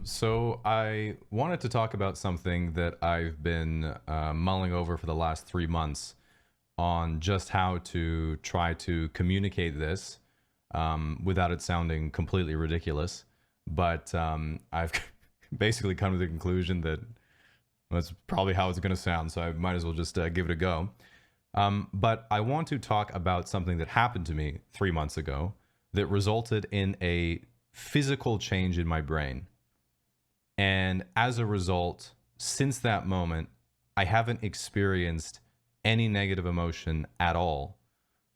So I wanted to talk about something that I've been mulling over for the last 3 months on just how to try to communicate this without it sounding completely ridiculous. But I've basically come to the conclusion that that's probably how it's going to sound. So I might as well just give it a go. But I want to talk about something that happened to me 3 months ago that resulted in a physical change in my brain. And as a result, since that moment, I haven't experienced any negative emotion at all,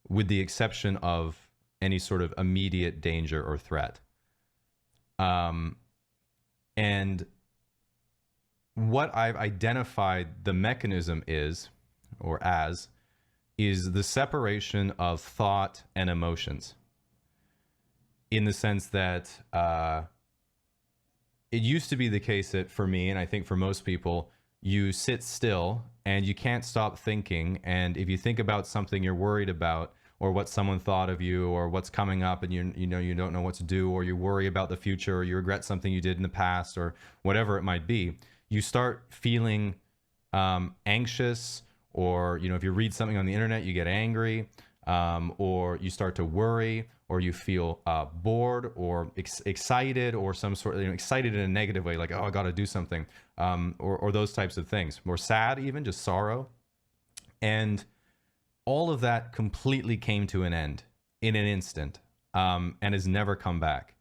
with the exception of any sort of immediate danger or threat. Um, and what I've identified the mechanism is, or as, is the separation of thought and emotions, in the sense that it used to be the case that for me, and I think for most people, you sit still and you can't stop thinking. And if you think about something you're worried about, or what someone thought of you, or what's coming up, and you don't know what to do, or you worry about the future, or you regret something you did in the past, or whatever it might be, you start feeling anxious, or if you read something on the internet, you get angry, or you start to worry, or you feel bored or excited, or some sort of excited in a negative way, like, oh, I got to do something, or those types of things, or sad, even just sorrow. And all of that completely came to an end in an instant, and has never come back.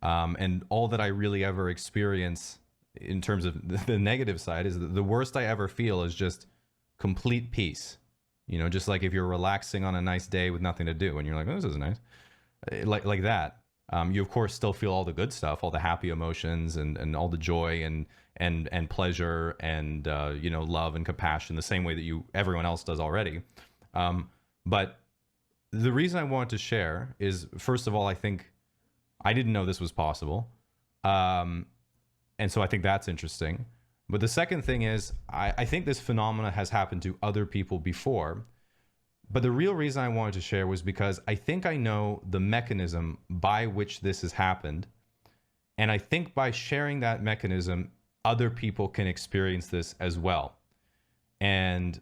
And all that I really ever experience in terms of the negative side is the worst I ever feel is just complete peace. Just like if you're relaxing on a nice day with nothing to do and you're like, oh, this is nice. Like that. You of course still feel all the good stuff, all the happy emotions, and all the joy and pleasure, and love and compassion, the same way that everyone else does already. But the reason I wanted to share is, first of all, I think I didn't know this was possible. And so I think that's interesting. But the second thing is, I think this phenomena has happened to other people before. But the real reason I wanted to share was because I think I know the mechanism by which this has happened. And I think by sharing that mechanism, other people can experience this as well. And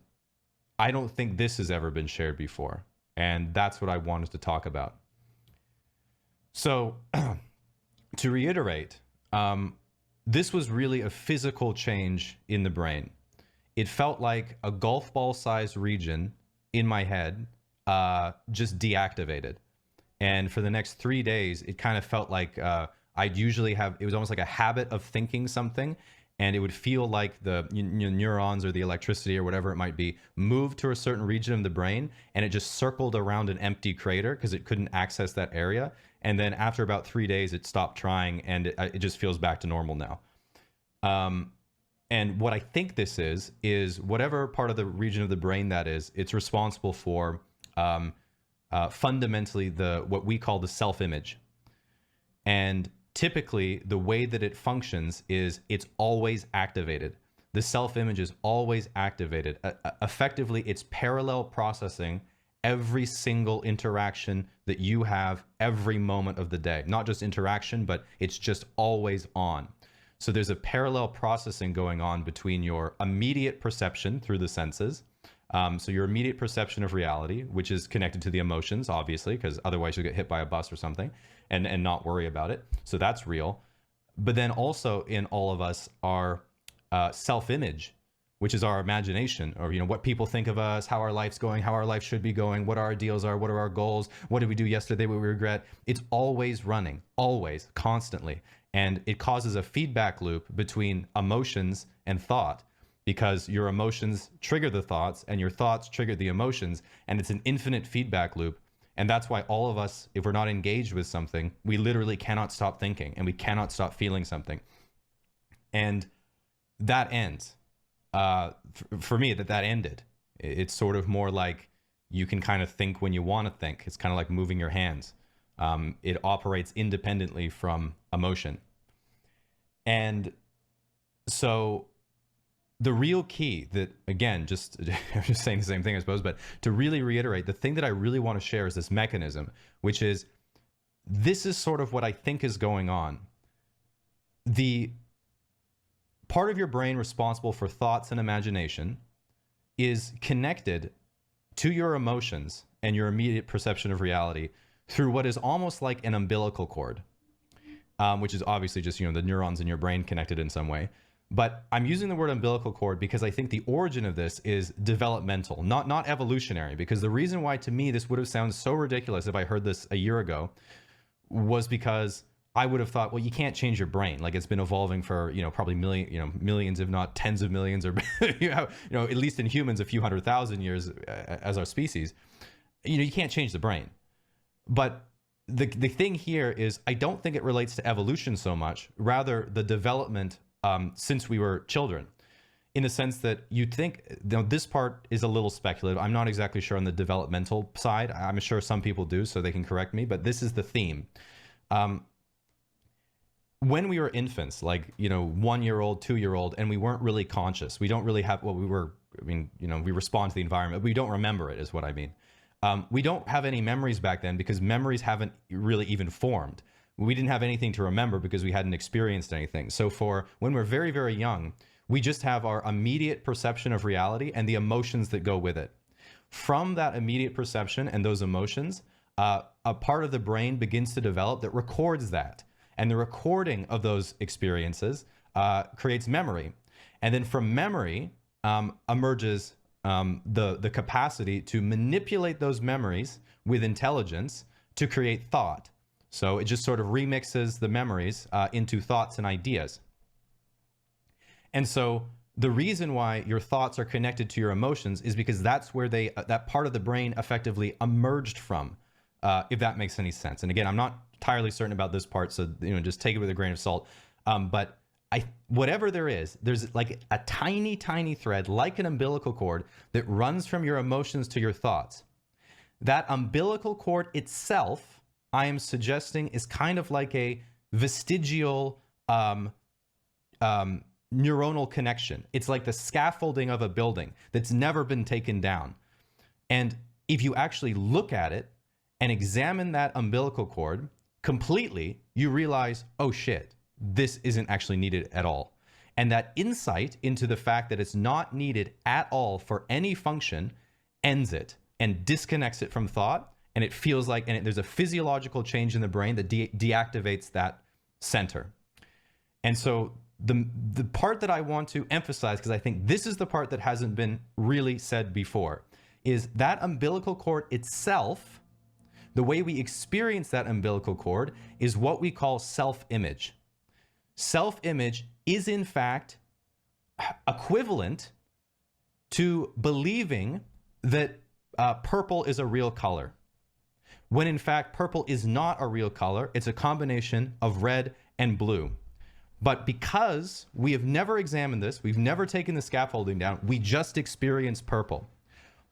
I don't think this has ever been shared before. And that's what I wanted to talk about. So, to reiterate, this was really a physical change in the brain. It felt like a golf ball sized region in my head just deactivated. And for the next 3 days, it kind of felt like I'd usually it was almost like a habit of thinking something. And it would feel like the neurons or the electricity or whatever it might be moved to a certain region of the brain, and it just circled around an empty crater because it couldn't access that area. And then after about 3 days, it stopped trying, and it just feels back to normal now. And what I think this is whatever part of the region of the brain that is, it's responsible for fundamentally what we call the self-image. And typically, the way that it functions is it's always activated. The self-image is always activated. Effectively, it's parallel processing every single interaction that you have every moment of the day. Not just interaction, but it's just always on. So there's a parallel processing going on between your immediate perception through the senses. So your immediate perception of reality, which is connected to the emotions, obviously, because otherwise you'll get hit by a bus or something and not worry about it. So that's real. But then also in all of us, our self-image, which is our imagination, or what people think of us, how our life's going, how our life should be going, what our ideals are, what are our goals, what did we do yesterday, what we regret. It's always running, always, constantly. And it causes a feedback loop between emotions and thought, because your emotions trigger the thoughts and your thoughts trigger the emotions, and it's an infinite feedback loop. And that's why all of us, if we're not engaged with something, we literally cannot stop thinking and we cannot stop feeling something. And that ends. For me, that ended. It's sort of more like you can kind of think when you want to think. It's kind of like moving your hands. It operates independently from emotion. And so the real key that, again, I'm just saying the same thing, I suppose, but to really reiterate, the thing that I really want to share is this mechanism, which is, this is sort of what I think is going on. the part of your brain responsible for thoughts and imagination is connected to your emotions and your immediate perception of reality through what is almost like an umbilical cord, which is obviously just, the neurons in your brain connected in some way. But I'm using the word umbilical cord because I think the origin of this is developmental, not evolutionary, because the reason why to me this would have sounded so ridiculous if I heard this a year ago was because I would have thought, well, you can't change your brain. Like, it's been evolving for, probably millions, if not tens of millions, or, at least in humans, a few 100,000 years as our species. You can't change the brain. But the thing here is, I don't think it relates to evolution so much, rather the development since we were children, in the sense that you'd think, this part is a little speculative. I'm not exactly sure on the developmental side. I'm sure some people do, so they can correct me, but this is the theme. When we were infants, like, 1-year-old, 2-year-old, and we weren't really conscious, we don't really have, we respond to the environment, but we don't remember it, is what I mean. We don't have any memories back then because memories haven't really even formed. We didn't have anything to remember because we hadn't experienced anything. So for when we're very, very young, we just have our immediate perception of reality and the emotions that go with it. From that immediate perception and those emotions, a part of the brain begins to develop that records that. And the recording of those experiences creates memory. And then from memory emerges the capacity to manipulate those memories with intelligence to create thought. So it just sort of remixes the memories into thoughts and ideas. And so the reason why your thoughts are connected to your emotions is because that's where that part of the brain effectively emerged from, if that makes any sense. And again, I'm not entirely certain about this part, so just take it with a grain of salt. But whatever there's like a tiny, tiny thread, like an umbilical cord, that runs from your emotions to your thoughts. That umbilical cord itself, I am suggesting, is kind of like a vestigial neuronal connection. It's like the scaffolding of a building that's never been taken down. And if you actually look at it and examine that umbilical cord completely, you realize, oh shit, this isn't actually needed at all. And that insight into the fact that it's not needed at all for any function ends it and disconnects it from thought. And it feels like, there's a physiological change in the brain that deactivates that center. And so the part that I want to emphasize, because I think this is the part that hasn't been really said before, is that umbilical cord itself, the way we experience that umbilical cord is what we call self-image. Self-image is in fact equivalent to believing that purple is a real color, when in fact purple is not a real color. It's a combination of red and blue. But because we have never examined this, we've never taken the scaffolding down, we just experience purple.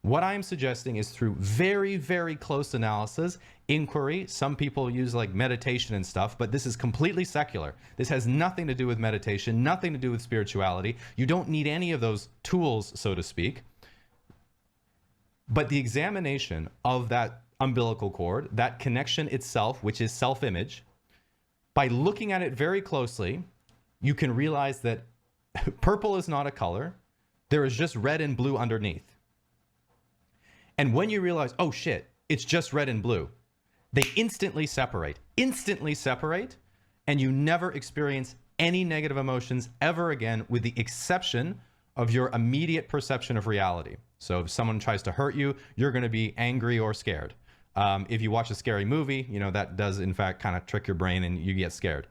What I'm suggesting is through very, very close analysis, inquiry. Some people use like meditation and stuff, but this is completely secular. This has nothing to do with meditation, nothing to do with spirituality. You don't need any of those tools, so to speak. But the examination of that umbilical cord, that connection itself, which is self-image, by looking at it very closely, you can realize that purple is not a color. There is just red and blue underneath. And when you realize, oh shit, it's just red and blue, they instantly separate, and you never experience any negative emotions ever again, with the exception of your immediate perception of reality. So if someone tries to hurt you, you're going to be angry or scared. If you watch a scary movie, that does in fact kind of trick your brain and you get scared.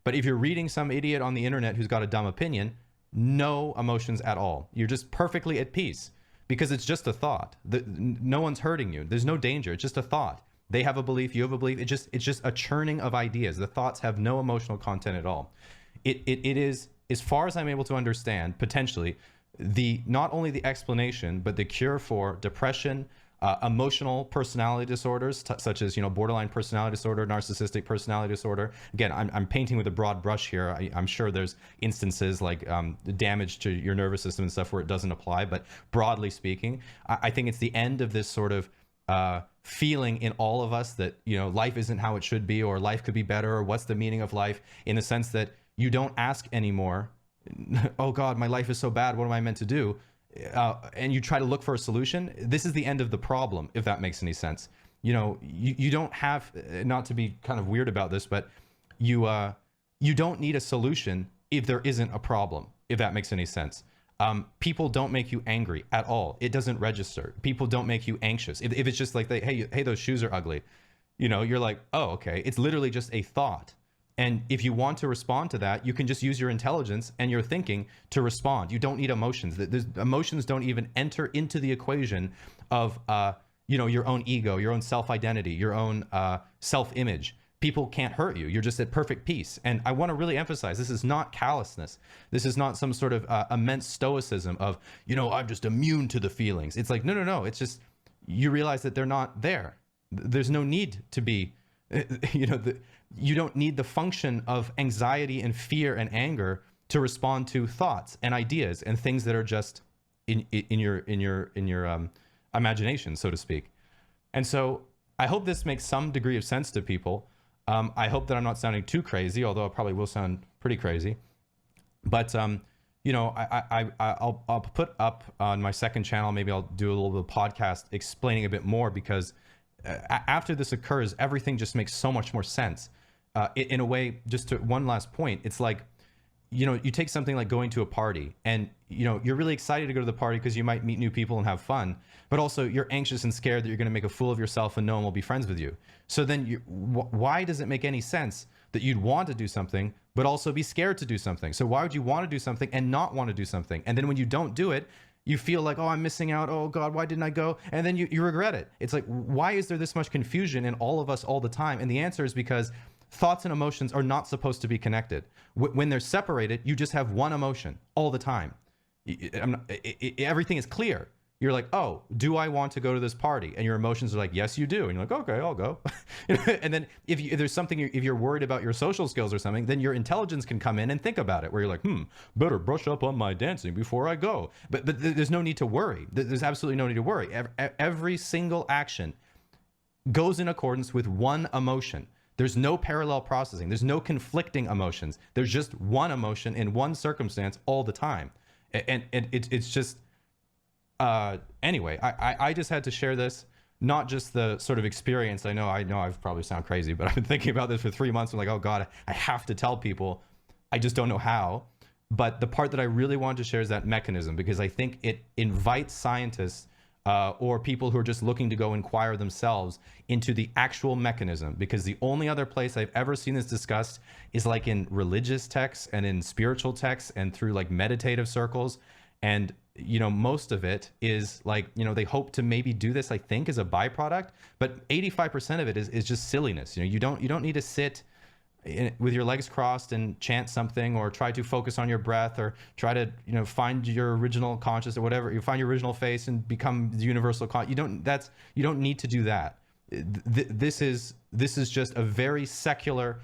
But if you're reading some idiot on the internet who's got a dumb opinion, no emotions at all. You're just perfectly at peace. Because it's just a thought. No one's hurting you. There's no danger. It's just a thought. They have a belief, you have a belief. It's just a churning of ideas. The thoughts have no emotional content at all. It is, as far as I'm able to understand, potentially, not only the explanation, but the cure for depression, emotional personality disorders, such as borderline personality disorder, narcissistic personality disorder. Again, I'm painting with a broad brush here. I'm sure there's instances like damage to your nervous system and stuff where it doesn't apply, but broadly speaking, I think it's the end of this sort of feeling in all of us that life isn't how it should be, or life could be better, or what's the meaning of life, in the sense that you don't ask anymore, oh God, my life is so bad, what am I meant to do? And you try to look for a solution. This is the end of the problem, if that makes any sense. You know, you don't have, not to be kind of weird about this, but you don't need a solution if there isn't a problem, if that makes any sense. People don't make you angry at all. It doesn't register. People don't make you anxious. If it's just like, hey, those shoes are ugly, you know, you're like, oh, okay. It's literally just a thought. And if you want to respond to that, you can just use your intelligence and your thinking to respond. You don't need emotions. Emotions don't even enter into the equation of, you know, your own ego, your own self-identity, your own self-image. People can't hurt you. You're just at perfect peace. And I want to really emphasize, this is not callousness. This is not some sort of immense stoicism of, you know, I'm just immune to the feelings. It's like, no. It's just, you realize that they're not there. There's no need to be, you know, you don't need the function of anxiety and fear and anger to respond to thoughts and ideas and things that are just in your imagination, so to speak. And so I hope this makes some degree of sense to people. I hope that I'm not sounding too crazy, although I probably will sound pretty crazy. But you know, I'll put up on my second channel, maybe I'll do a little bit of podcast explaining a bit more, because after this occurs, everything just makes so much more sense. In a way, just to one last point, it's like, you know, you take something like going to a party, and, you know, you're really excited to go to the party because you might meet new people and have fun, but also you're anxious and scared that you're going to make a fool of yourself and no one will be friends with you. So then why does it make any sense that you'd want to do something, but also be scared to do something? So why would you want to do something and not want to do something? And then when you don't do it, you feel like, oh, I'm missing out. Oh God, why didn't I go? And then you regret it. It's like, why is there this much confusion in all of us all the time? And the answer is because thoughts and emotions are not supposed to be connected. When they're separated, you just have one emotion all the time. Everything is clear. You're like, oh, do I want to go to this party? And your emotions are like, yes, you do. And you're like, okay, I'll go. And then if there's something, if you're worried about your social skills or something, then your intelligence can come in and think about it, where you're like, better brush up on my dancing before I go. But there's no need to worry. There's absolutely no need to worry. Every single action goes in accordance with one emotion. There's no parallel processing. There's no conflicting emotions. There's just one emotion in one circumstance all the time. And it's just, anyway, I just had to share this, not just the sort of experience. I know I've probably sound crazy, but I've been thinking about this for 3 months. I'm like, oh God, I have to tell people. I just don't know how. But the part that I really wanted to share is that mechanism, because I think it invites scientists or people who are just looking to go inquire themselves into the actual mechanism, because the only other place I've ever seen this discussed is like in religious texts and in spiritual texts and through like meditative circles. And, you know, most of it is like, you know, they hope to maybe do this, I think, as a byproduct, but 85% of it is just silliness. You know, you don't need to sit with your legs crossed and chant something, or try to focus on your breath, or try to, you know, find your original conscious or whatever. You find your original face and become the universal you don't need to do that. This is just a very secular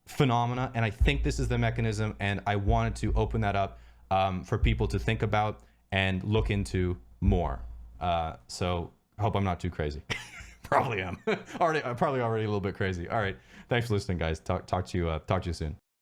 phenomena, and I think this is the mechanism, and I wanted to open that up for people to think about and look into more. So I hope I'm not too crazy. Probably am. Probably already a little bit crazy. All right. Thanks for listening, guys. Talk to you soon.